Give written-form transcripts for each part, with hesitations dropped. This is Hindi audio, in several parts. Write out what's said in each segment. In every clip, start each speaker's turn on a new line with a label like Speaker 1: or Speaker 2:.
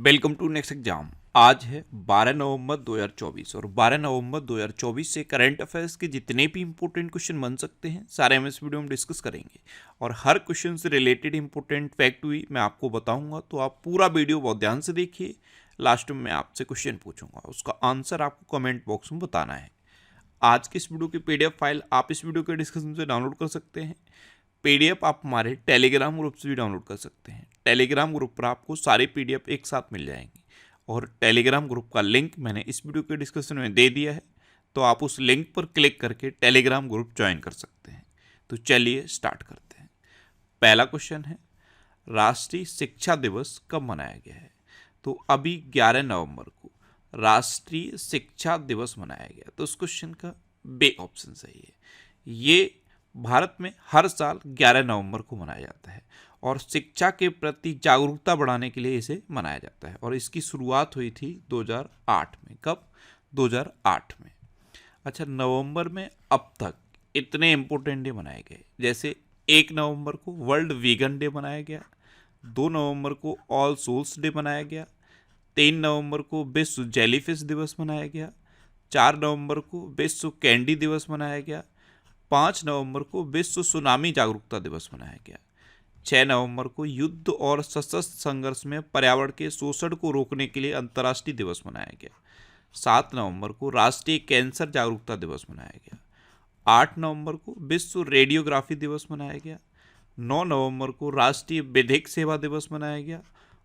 Speaker 1: Welcome to next exam. आज है 12 नवंबर 2024 और 12 नवंबर 2024 से करंट अफेयर्स के जितने भी इंपॉर्टेंट क्वेश्चन बन सकते हैं सारे हम इस वीडियो में डिस्कस करेंगे और हर क्वेश्चन से रिलेटेड इंपॉर्टेंट फैक्ट भी मैं आपको बताऊंगा, तो आप पूरा वीडियो बहुत ध्यान से देखिए। लास्ट में मैं आपसे क्वेश्चन पूछूंगा, उसका आंसर आपको कमेंट बॉक्स में बताना है। आज की इस वीडियो की पीडीएफ फाइल आप इस वीडियो के डिस्क्रिप्शन से डाउनलोड कर सकते हैं। पीडीएफ आप हमारे टेलीग्राम ग्रुप से भी डाउनलोड कर सकते हैं। टेलीग्राम ग्रुप पर आपको सारी पीडीएफ एक साथ मिल जाएंगी और टेलीग्राम ग्रुप का लिंक मैंने इस वीडियो के डिस्क्रिप्शन में दे दिया है, तो आप उस लिंक पर क्लिक करके टेलीग्राम ग्रुप ज्वाइन कर सकते हैं। तो चलिए स्टार्ट करते हैं। पहला क्वेश्चन है, राष्ट्रीय शिक्षा दिवस कब मनाया गया है? तो अभी 11 नवंबर को राष्ट्रीय शिक्षा दिवस मनाया गया। तो उस क्वेश्चन का बे ऑप्शन सही है। ये भारत में हर साल 11 नवंबर को मनाया जाता है और शिक्षा के प्रति जागरूकता बढ़ाने के लिए इसे मनाया जाता है और इसकी शुरुआत हुई थी 2008 में। कब? 2008 में। अच्छा, नवंबर में अब तक इतने इम्पोर्टेंट डे मनाए गए, जैसे 1 नवंबर को वर्ल्ड वीगन डे मनाया गया, 2 नवंबर को ऑल सोल्स डे मनाया गया, 3 नवंबर को विश्व जेलीफिश दिवस मनाया गया, 4 नवंबर को विश्व कैंडी दिवस मनाया गया, 5 नवंबर को विश्व सुनामी जागरूकता दिवस मनाया गया, 6 नवंबर को युद्ध और सशस्त्र संघर्ष में पर्यावरण के शोषण को रोकने के लिए अंतर्राष्ट्रीय दिवस मनाया गया, 7 नवंबर को राष्ट्रीय कैंसर जागरूकता दिवस मनाया गया, 8 नवंबर को विश्व रेडियोग्राफी दिवस मनाया गया, 9 नवंबर को राष्ट्रीय विधिक सेवा दिवस मनाया गया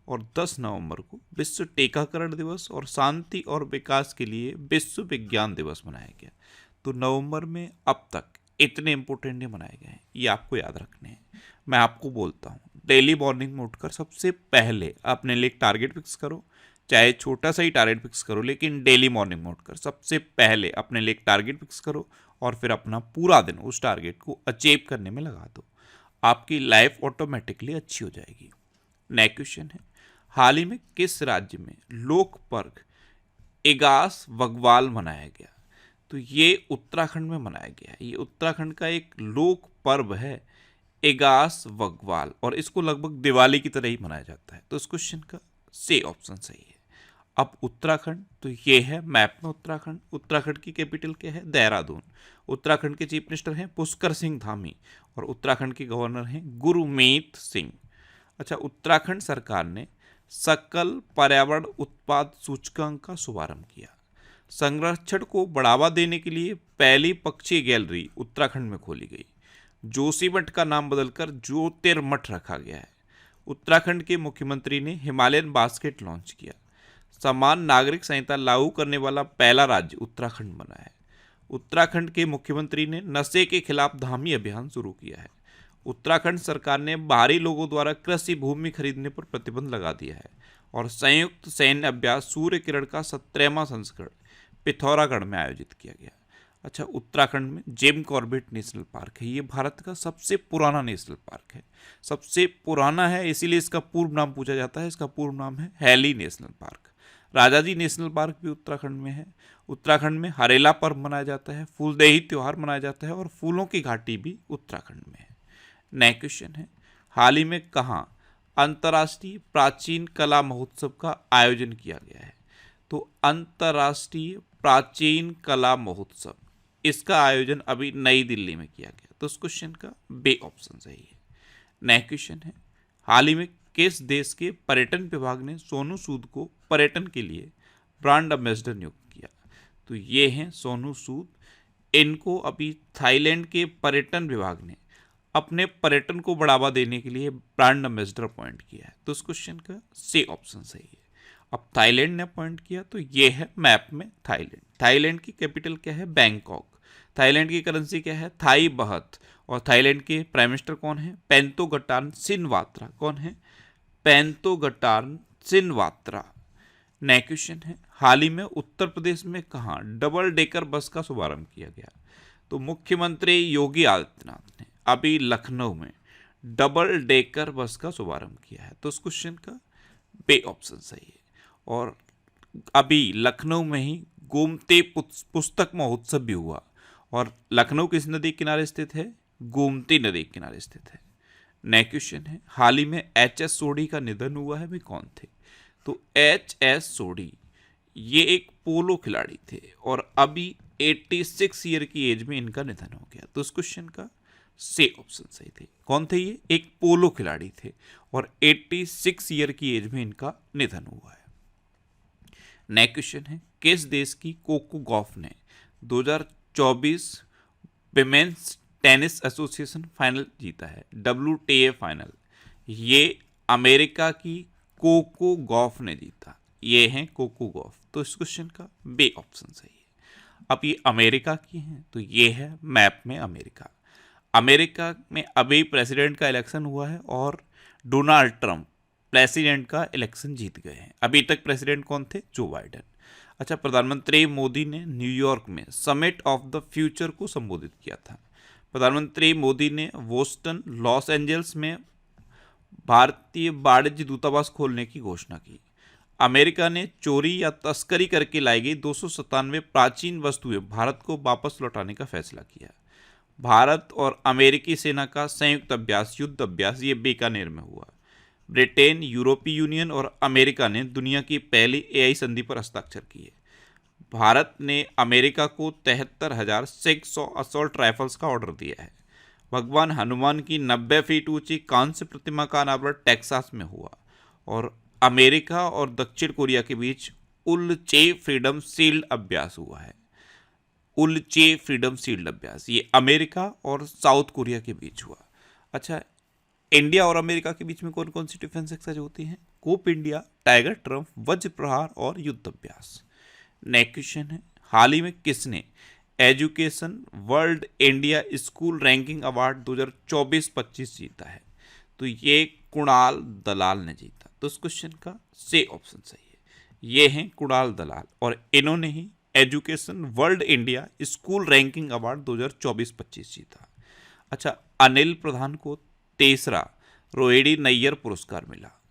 Speaker 1: और 10 नवंबर को विश्व टीकाकरण दिवस और शांति और विकास के लिए विश्व विज्ञान दिवस मनाया गया। तो नवंबर में अब तक इतने इंपॉर्टेंट डे मनाए गए हैं, ये आपको याद रखने हैं। मैं आपको बोलता हूँ, डेली मॉर्निंग में उठकर सबसे पहले अपने लिए एक टारगेट फिक्स करो, चाहे छोटा सा ही टारगेट फिक्स करो, लेकिन डेली मॉर्निंग में उठकर सबसे पहले अपने लिए एक टारगेट फिक्स करो और फिर अपना पूरा दिन उस टारगेट को अचीव करने में लगा दो। आपकी लाइफ ऑटोमेटिकली अच्छी हो जाएगी। नेक्स्ट क्वेश्चन है, हाल ही में किस राज्य में लोक पर्व इगास बग्वाल मनाया गया? तो ये उत्तराखंड में मनाया गया है। ये उत्तराखंड का एक लोक पर्व है इगास बग्वाल और इसको लगभग दिवाली की तरह ही मनाया जाता है। तो इस क्वेश्चन का सी ऑप्शन सही है। अब उत्तराखंड, तो ये है मैप में उत्तराखंड। उत्तराखंड की कैपिटल क्या है? देहरादून। उत्तराखंड के चीफ मिनिस्टर हैं पुष्कर सिंह धामी और उत्तराखंड के गवर्नर हैं गुरमीत सिंह। अच्छा, उत्तराखंड सरकार ने सकल पर्यावरण उत्पाद सूचकांक का शुभारंभ किया। संरक्षण को बढ़ावा देने के लिए पहली पक्षी गैलरी उत्तराखंड में खोली गई। जोशीमठ का नाम बदलकर ज्योतिर्मठ रखा गया है। उत्तराखंड के मुख्यमंत्री ने हिमालयन बास्केट लॉन्च किया। समान नागरिक संहिता लागू करने वाला पहला राज्य उत्तराखंड बना है। उत्तराखंड के मुख्यमंत्री ने नशे के खिलाफ धामी अभियान शुरू किया है। उत्तराखंड सरकार ने बाहरी लोगों द्वारा कृषि भूमि खरीदने पर प्रतिबंध लगा दिया है और संयुक्त सैन्य अभ्यास सूर्य किरण का 17वां संस्करण पिथौरागढ़ में आयोजित किया गया। अच्छा, उत्तराखंड में जिम कॉर्बेट नेशनल पार्क है। ये भारत का सबसे पुराना नेशनल पार्क है। सबसे पुराना है इसीलिए इसका पूर्व नाम पूछा जाता है। इसका पूर्व नाम है Hailey National Park. Rajaji National Park भी उत्तराखंड में है। उत्तराखंड में हरेला पर्व मनाया जाता है, फूलदेही त्योहार मनाया जाता है और फूलों की घाटी भी उत्तराखंड में है। नेक्स्ट क्वेश्चन है, हाल ही में कहाँ अंतर्राष्ट्रीय प्राचीन कला महोत्सव का आयोजन किया गया है? तो अंतर्राष्ट्रीय प्राचीन कला महोत्सव, इसका आयोजन अभी नई दिल्ली में किया गया। तो उस क्वेश्चन का बे ऑप्शन सही है। नेक्स्ट क्वेश्चन है, हाल ही में किस देश के पर्यटन विभाग ने सोनू सूद को पर्यटन के लिए ब्रांड एम्बेसडर नियुक्त किया? तो ये हैं सोनू सूद। इनको अभी थाईलैंड के पर्यटन विभाग ने अपने पर्यटन को बढ़ावा देने के लिए ब्रांड एम्बेसडर अपॉइंट किया है। तो इस क्वेश्चन का सी ऑप्शन सही है। अब थाईलैंड ने अपॉइंट किया, तो ये है मैप में थाईलैंड। थाईलैंड की कैपिटल क्या है? बैंकॉक। थाईलैंड की करेंसी क्या है? थाई बहत। और थाईलैंड के प्राइम मिनिस्टर कौन है? पेंतोगटान सिनवात्रा। कौन है? पेंतोगटान सिनवात्रा। नेक्स्ट क्वेश्चन है, हाल ही में उत्तर प्रदेश में कहाँ डबल डेकर बस का शुभारंभ किया गया? तो मुख्यमंत्री योगी आदित्यनाथ ने अभी लखनऊ में डबल डेकर बस का शुभारंभ किया है। तो उस क्वेश्चन का बे ऑप्शन सही है। और अभी लखनऊ में ही गोमती पुस्तक महोत्सव भी हुआ और लखनऊ किस नदी के किनारे स्थित है? गोमती नदी के किनारे स्थित है। नेक्स्ट क्वेश्चन है, हाल ही में एच एस सोढ़ी का निधन हुआ है, वे कौन थे? तो HS सोडी ये एक पोलो खिलाड़ी थे और अभी 86 ईयर की एज में इनका निधन हो गया। तो इस क्वेश्चन का से ऑप्शन सही थे। कौन थे ये? एक पोलो खिलाड़ी थे और 86 ईयर की एज में इनका निधन हुआ है। नेक्स्ट क्वेश्चन है, किस देश की कोको गॉफ ने 2024 विमेन्स टेनिस एसोसिएशन फाइनल जीता है? WTA फाइनल ये अमेरिका की कोको गॉफ ने जीता। ये हैं कोको गॉफ। तो इस क्वेश्चन का बे ऑप्शन सही है। अब ये अमेरिका की हैं तो ये है मैप में अमेरिका। अमेरिका में अभी प्रेसिडेंट का इलेक्शन हुआ है और डोनाल्ड ट्रंप प्रेसिडेंट का इलेक्शन जीत गए हैं। अभी तक प्रेसिडेंट कौन थे? Joe Biden. अच्छा, प्रधानमंत्री मोदी ने न्यूयॉर्क में समिट ऑफ द फ्यूचर को संबोधित किया था। प्रधानमंत्री मोदी ने बोस्टन, लॉस एंजल्स में भारतीय वाणिज्य दूतावास खोलने की घोषणा की। अमेरिका ने चोरी या तस्करी करके लाई गई 297 प्राचीन वस्तुएं भारत को वापस लौटाने का फैसला किया। भारत और अमेरिकी सेना का संयुक्त अभ्यास, युद्ध अभ्यास, ये बीकानेर में हुआ। ब्रिटेन, यूरोपीय यूनियन और अमेरिका ने दुनिया की पहली AI संधि पर हस्ताक्षर किए। भारत ने अमेरिका को 73,600 असॉल्ट राइफल्स का ऑर्डर दिया है। भगवान हनुमान की 90 फीट ऊंची कांस्य प्रतिमा का अनावरण टेक्सास में हुआ। और अमेरिका और दक्षिण कोरिया के बीच उलचे फ्रीडम शील्ड अभ्यास हुआ है। उलचे फ्रीडम शील्ड अभ्यास ये अमेरिका और साउथ कोरिया के बीच हुआ। अच्छा, इंडिया और अमेरिका के बीच में कौन कौन सी डिफेंस एक्सरसाइज होती हैं? कोप इंडिया, टाइगर ट्रम्प, वज्र प्रहार और युद्ध अभ्यास। नेक्स्ट क्वेश्चन है, हाल ही में किसने education world India school ranking award 2024-25 जीता है? तो ये कुणाल दलाल ने जीता। तो इस क्वेश्चन का से ऑप्शन सही है। ये हैं कुणाल दलाल और इन्होंने ही education world India school ranking award 2024-25 जीता। अच्छा, अनिल प्रधान को तीसरा रोहिणी नैयर पुरस्कार मिला।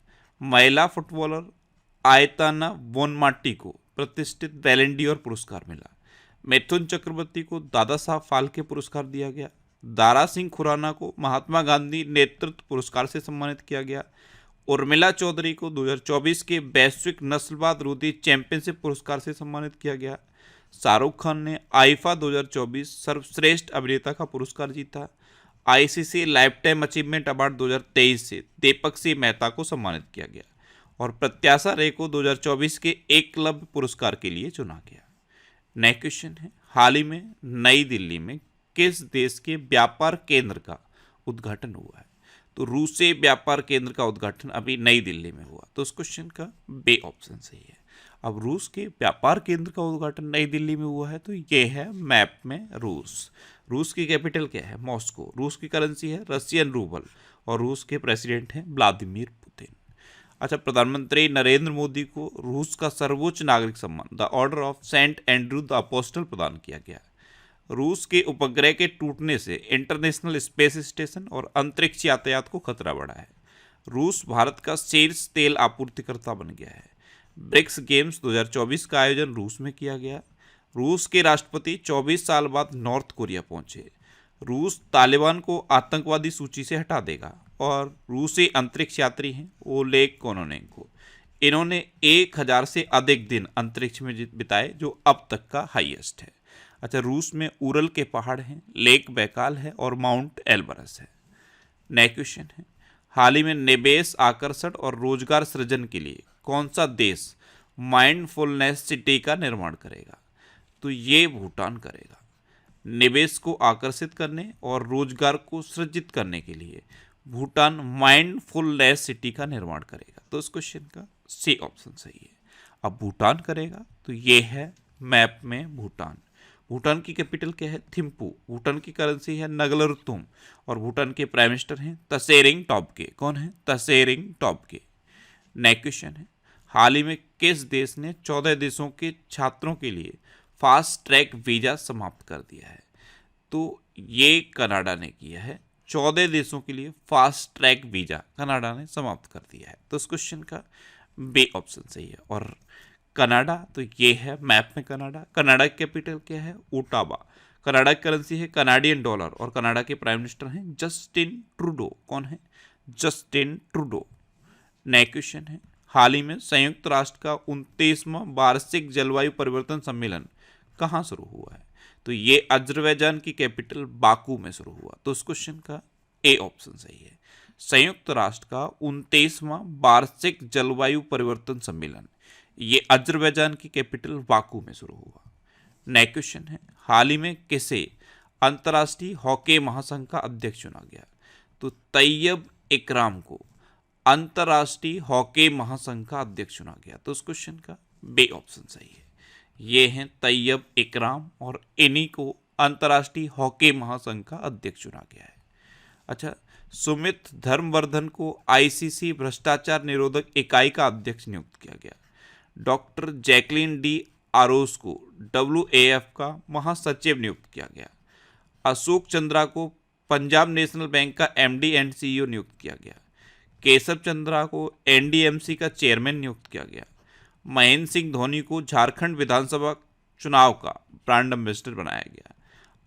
Speaker 1: महिला फुटबॉलर आयताना बोनमाटी को प्रतिष्ठित बैलन डी'ओर पुरस्कार मिला। मिथुन चक्रवर्ती को दादा साहब फाल्के पुरस्कार दिया गया। दारा सिंह खुराना को महात्मा गांधी नेतृत्व पुरस्कार से सम्मानित किया गया। उर्मिला चौधरी को 2024 के वैश्विक नस्लवाद रोधी चैंपियनशिप पुरस्कार से सम्मानित किया गया। शाहरुख खान ने आईफा 2024 सर्वश्रेष्ठ अभिनेता का पुरस्कार जीता। ICC life time achievement award 2023 से दीपक सिंह मेहता को सम्मानित किया गया। और प्रत्याशा रे को 2024 के एकलव्य पुरस्कार के लिए चुना गया। नेक्स्ट क्वेश्चन है, हाल ही में नई दिल्ली में किस देश के व्यापार केंद्र का उद्घाटन हुआ है? तो रूसी व्यापार केंद्र का उद्घाटन अभी नई दिल्ली में हुआ। तो इस क्वेश्चन का बे ऑप्शन सही है। अब रूस के व्यापार केंद्र का उद्घाटन नई दिल्ली में हुआ है तो ये है मैप में रूस। रूस की कैपिटल क्या है? मॉस्को। रूस की करेंसी है रशियन रूबल और रूस के प्रेसिडेंट हैं व्लादिमीर पुतिन। अच्छा, प्रधानमंत्री नरेंद्र मोदी को रूस का सर्वोच्च नागरिक सम्मान the Order of Saint Andrew the Apostle प्रदान किया गया। रूस के उपग्रह के टूटने से इंटरनेशनल स्पेस स्टेशन और अंतरिक्ष यातायात को खतरा बढ़ा है। रूस भारत का शीर्ष तेल आपूर्तिकर्ता बन गया है। ब्रिक्स गेम्स 2024 का आयोजन रूस में किया गया। रूस के राष्ट्रपति 24 साल बाद नॉर्थ कोरिया पहुंचे। रूस तालिबान को आतंकवादी सूची से हटा देगा। और रूसी अंतरिक्ष यात्री हैं ओलेग कोनोनेंको। इन्होंने 1000 से अधिक दिन अंतरिक्ष में बिताए जो अब तक का हाईएस्ट है। अच्छा, रूस में उरल के पहाड़ हैं, लेक बैकाल है और माउंट एल्बरस है। नेक्स्ट क्वेश्चन है, हाल ही में निवेश आकर्षण और रोजगार सृजन के लिए कौन सा देश माइंडफुलनेस सिटी का निर्माण करेगा? तो ये भूटान करेगा। निवेश को आकर्षित करने और रोजगार को सृजित करने के लिए भूटान माइंडफुलनेस सिटी का निर्माण करेगा। तो इस क्वेश्चन का सी ऑप्शन सही है। अब भूटान करेगा तो ये है मैप में भूटान। भूटान की कैपिटल क्या है? थिम्पू। भूटान की करेंसी है नगलरतुम और भूटान के प्राइम मिनिस्टर हैं तसेरिंग टॉब्गे। कौन है? तसेरिंग टॉब्गे। नेक्स्ट क्वेश्चन है, हाल ही में किस देश ने 14 देशों के छात्रों के लिए फास्ट ट्रैक वीजा समाप्त कर दिया है? तो ये कनाडा ने किया है। 14 देशों के लिए फास्ट ट्रैक वीजा कनाडा ने समाप्त कर दिया है। तो इस क्वेश्चन का बे ऑप्शन सही है। और कनाडा तो ये है मैप में कनाडा। कनाडा की कैपिटल क्या है? ओटावा। कनाडा की करेंसी है कनाडियन डॉलर और कनाडा के प्राइम मिनिस्टर हैं जस्टिन ट्रूडो। कौन है? Justin Trudeau. नेक्स्ट क्वेश्चन है, हाल ही में संयुक्त राष्ट्र का 29वां वार्षिक जलवायु परिवर्तन सम्मेलन कहाँ शुरू हुआ है? तो ये अजरबैजान की कैपिटल बाकू में शुरू हुआ। तो इस क्वेश्चन का ए ऑप्शन सही है। संयुक्त राष्ट्र का 29वां वार्षिक जलवायु परिवर्तन सम्मेलन ये अजरबैजान की कैपिटल बाकू में शुरू हुआ। नेक्स्ट क्वेश्चन है, हाल ही में किसे अंतर्राष्ट्रीय हॉकी महासंघ का अध्यक्ष चुना गया? तो तैयब इकराम को अंतर्राष्ट्रीय हॉकी महासंघ का अध्यक्ष चुना गया। तो इस क्वेश्चन का बी ऑप्शन सही है। ये हैं तैयब इकराम और इन्हीं को अंतर्राष्ट्रीय हॉकी महासंघ का अध्यक्ष चुना गया है। अच्छा, सुमित धर्मवर्धन को आईसीसी भ्रष्टाचार निरोधक इकाई का अध्यक्ष नियुक्त किया गया। डॉक्टर जैकलिन डी आरोस को डब्ल्यूएएफ का महासचिव नियुक्त किया गया। अशोक चंद्रा को पंजाब नेशनल बैंक का एमडी एंड सीईओ नियुक्त किया गया। केशव चंद्रा को एनडीएमसी का चेयरमैन नियुक्त किया गया। महेंद्र सिंह धोनी को झारखंड विधानसभा चुनाव का ब्रांड एम्बेसडर बनाया गया।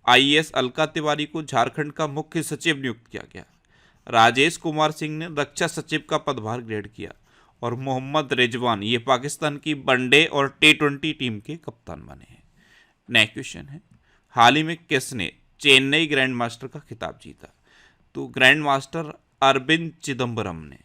Speaker 1: आईएएस अलका तिवारी को झारखंड का मुख्य सचिव नियुक्त किया गया। राजेश कुमार सिंह ने रक्षा सचिव का पदभार ग्रहण किया और मोहम्मद रिजवान ये पाकिस्तान की वनडे और टी20 टीम के कप्तान बने हैं। नेक्स्ट क्वेश्चन है, हाल ही में किसने चेन्नई ग्रैंड मास्टर का खिताब जीता? तो ग्रैंड मास्टर अरविंद चिदम्बरम ने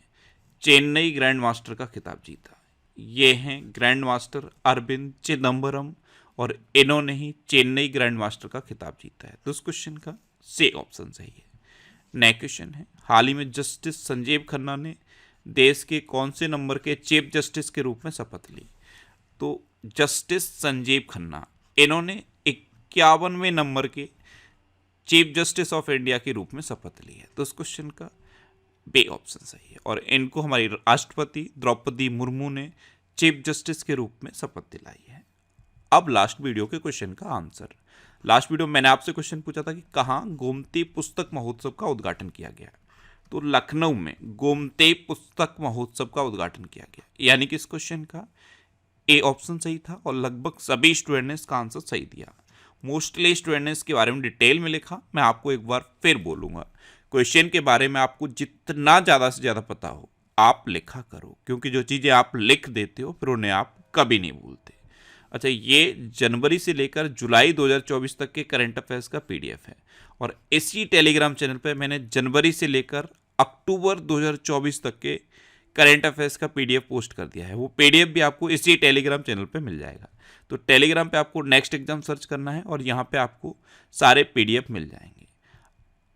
Speaker 1: चेन्नई ग्रैंड मास्टर का खिताब जीता। ये हैं ग्रैंड मास्टर अरविंद चिदम्बरम और इन्होंने ही चेन्नई ग्रैंड मास्टर का खिताब जीता है। तो इस क्वेश्चन का सी ऑप्शन सही है। नेक्स्ट क्वेश्चन है, हाल ही में जस्टिस संजीव खन्ना ने देश के कौन से नंबर के चीफ जस्टिस के रूप में शपथ ली? तो जस्टिस संजीव खन्ना इन्होंने 51वें नंबर के चीफ जस्टिस ऑफ इंडिया के रूप में शपथ ली है। तो इस क्वेश्चन का बी ऑप्शन सही है और इनको हमारी राष्ट्रपति द्रौपदी मुर्मू ने चीफ जस्टिस के रूप में शपथ दिलाई है। अब लास्ट वीडियो के क्वेश्चन का आंसर। लास्ट वीडियो में मैंने आपसे क्वेश्चन पूछा था कि कहाँ गोमती पुस्तक महोत्सव का उद्घाटन किया गया? तो लखनऊ में गोमती पुस्तक महोत्सव का उद्घाटन किया गया, यानी कि इस क्वेश्चन का ए ऑप्शन सही था और लगभग सभी स्टूडेंट ने इसका आंसर सही दिया। मोस्टली स्टूडेंट ने इसके बारे में डिटेल में लिखा। मैं आपको एक बार फिर बोलूँगा, क्वेश्चन के बारे में आपको जितना ज़्यादा से ज़्यादा पता हो आप लिखा करो, क्योंकि जो चीज़ें आप लिख देते हो फिर उन्हें आप कभी नहीं भूलते। अच्छा, ये जनवरी से लेकर जुलाई 2024 तक के करंट अफेयर्स का पीडीएफ है और इसी टेलीग्राम चैनल पे मैंने जनवरी से लेकर अक्टूबर 2024 तक के करंट अफेयर्स का पीडीएफ पोस्ट कर दिया है। वो पीडीएफ भी आपको इसी टेलीग्राम चैनल पे मिल जाएगा। तो टेलीग्राम पे आपको नेक्स्ट एग्जाम सर्च करना है और यहाँ पे आपको सारे पीडीएफ मिल जाएंगे।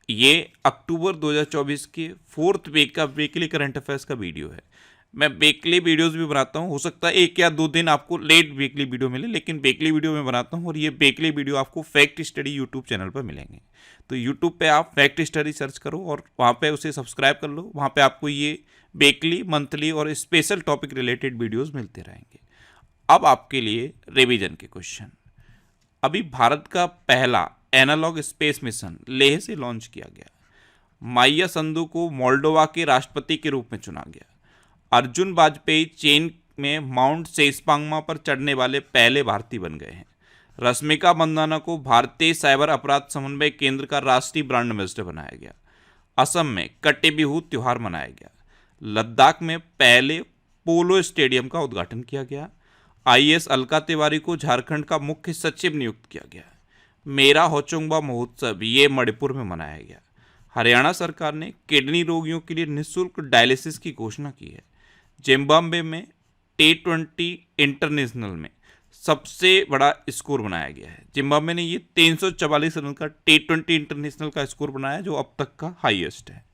Speaker 1: ये अक्टूबर 2024 के 4th वीक का वीकली करंट अफेयर्स का वीडियो है। मैं वीकली वीडियोस भी बनाता हूँ, हो सकता है 1 या 2 दिन आपको लेट वीकली वीडियो मिले, लेकिन वीकली वीडियो मैं बनाता हूँ और ये वीकली वीडियो आपको फैक्ट स्टडी यूट्यूब चैनल पर मिलेंगे। तो यूट्यूब पे आप फैक्ट स्टडी सर्च करो और वहाँ पे उसे सब्सक्राइब कर लो। वहाँ पे आपको ये वीकली, मंथली और स्पेशल टॉपिक रिलेटेड वीडियोज़ मिलते रहेंगे। अब आपके लिए रिविजन के क्वेश्चन। अभी भारत का पहला एनालॉग स्पेस मिशन लेह से लॉन्च किया गया। माइया संधू को मोल्डोवा के राष्ट्रपति के रूप में चुना गया। अर्जुन वाजपेयी चीन में माउंट सेस्पांगमा पर चढ़ने वाले पहले भारतीय बन गए हैं। रश्मिका मंदाना को भारतीय साइबर अपराध समन्वय केंद्र का राष्ट्रीय ब्रांड एम्बेसडर बनाया गया। असम में कटे बिहू त्यौहार मनाया गया। लद्दाख में पहले पोलो स्टेडियम का उद्घाटन किया गया। आईएएस अलका तिवारी को झारखंड का मुख्य सचिव नियुक्त किया गया। मेरा होचोंगबा महोत्सव ये मणिपुर में मनाया गया। हरियाणा सरकार ने किडनी रोगियों के लिए निःशुल्क डायलिसिस की घोषणा की है। जिम्बाब्वे में T20 इंटरनेशनल में सबसे बड़ा स्कोर बनाया गया है। जिम्बाब्वे ने ये 344 रन का T20 इंटरनेशनल का स्कोर बनाया, जो अब तक का हाईएस्ट है।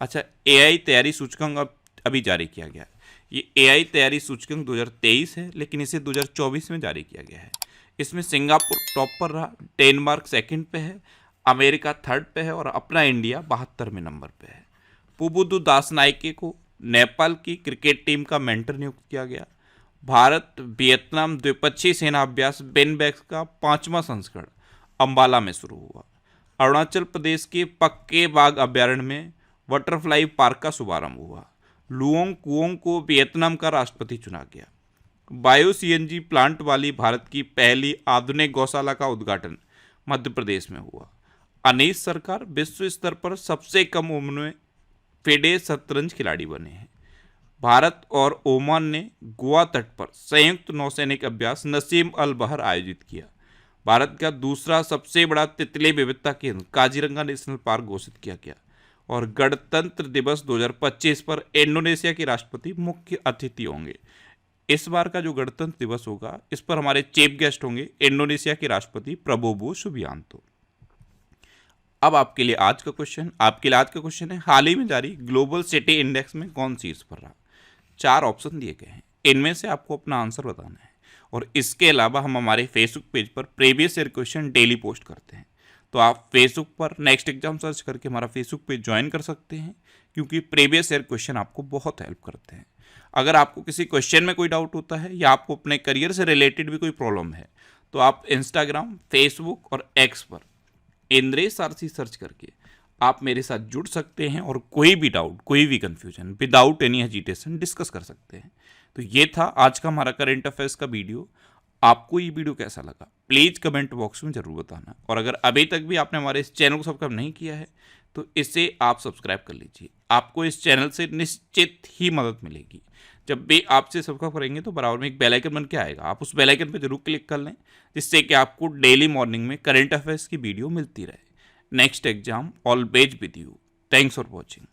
Speaker 1: अच्छा, एआई तैयारी सूचकांक अभी जारी किया गया। ये एआई तैयारी सूचकांक 2023 है, लेकिन इसे 2024 में जारी किया गया है। इसमें सिंगापुर टॉप पर रहा, डेनमार्क सेकंड पे है, अमेरिका थर्ड पे है और अपना इंडिया 72वें नंबर पे है। पुबुदु दास नायके को नेपाल की क्रिकेट टीम का मेंटर नियुक्त किया गया। भारत वियतनाम द्विपक्षीय सेना अभ्यास बेनबैक्स का 5वां संस्करण अंबाला में शुरू हुआ। अरुणाचल प्रदेश के पक्के बाग अभ्यारण्य में बटरफ्लाई पार्क का शुभारंभ हुआ। लुओंग कुओंग को वियतनाम का राष्ट्रपति चुना गया। बायो सीएनजी प्लांट वाली भारत की पहली आधुनिक गौशाला का उद्घाटन मध्य प्रदेश में हुआ। अनीश सरकार विश्व स्तर पर सबसे कम उम्र में फेडे शतरंज खिलाड़ी बने हैं। भारत और ओमान ने गोवा तट पर संयुक्त नौसैनिक अभ्यास नसीम अल बहर आयोजित किया। भारत का दूसरा सबसे बड़ा तितली विविधता केंद्र काजीरंगा नेशनल पार्क घोषित किया गया। और गणतंत्र दिवस 2025 पर इंडोनेशिया के राष्ट्रपति मुख्य अतिथि होंगे। इस बार का जो गणतंत्र दिवस होगा, इस पर हमारे चीफ गेस्ट होंगे इंडोनेशिया के राष्ट्रपति प्रबोवो सुबियांतो। अब आपके लिए आज का क्वेश्चन है, हाल ही में जारी ग्लोबल सिटी इंडेक्स में कौन शीर्ष पर रहा। 4 ऑप्शन दिए गए हैं, इनमें से आपको अपना आंसर बताना है। और इसके अलावा हम हमारे फेसबुक पेज पर previous year question daily post करते हैं, तो आप फेसबुक पर नेक्स्ट एग्जाम सर्च करके हमारा फेसबुक पेज ज्वाइन कर सकते हैं, क्योंकि प्रीवियस ईयर क्वेश्चन आपको बहुत हेल्प करते हैं। अगर आपको किसी क्वेश्चन में कोई डाउट होता है या आपको अपने करियर से रिलेटेड भी कोई प्रॉब्लम है, तो आप इंस्टाग्राम, फेसबुक और एक्स पर इंद्रेश आरसी सर्च करके आप मेरे साथ जुड़ सकते हैं और कोई भी डाउट, कोई भी confusion without any hesitation discuss कर सकते हैं। तो ये था आज का हमारा करंट अफेयर्स का वीडियो। आपको ये वीडियो कैसा लगा प्लीज़ कमेंट बॉक्स में ज़रूर बताना। और अगर अभी तक भी आपने हमारे इस चैनल को सब्सक्राइब नहीं किया है तो इसे आप सब्सक्राइब कर लीजिए। आपको इस चैनल से निश्चित ही मदद मिलेगी। जब भी आपसे सब्सक्राइब करेंगे तो बराबर में एक बेल आइकन बन के आएगा, आप उस बेल आइकन पर जरूर क्लिक कर लें, जिससे कि आपको डेली मॉर्निंग में करंट अफेयर्स की वीडियो मिलती रहे। Next exam always with you. Thanks for watching.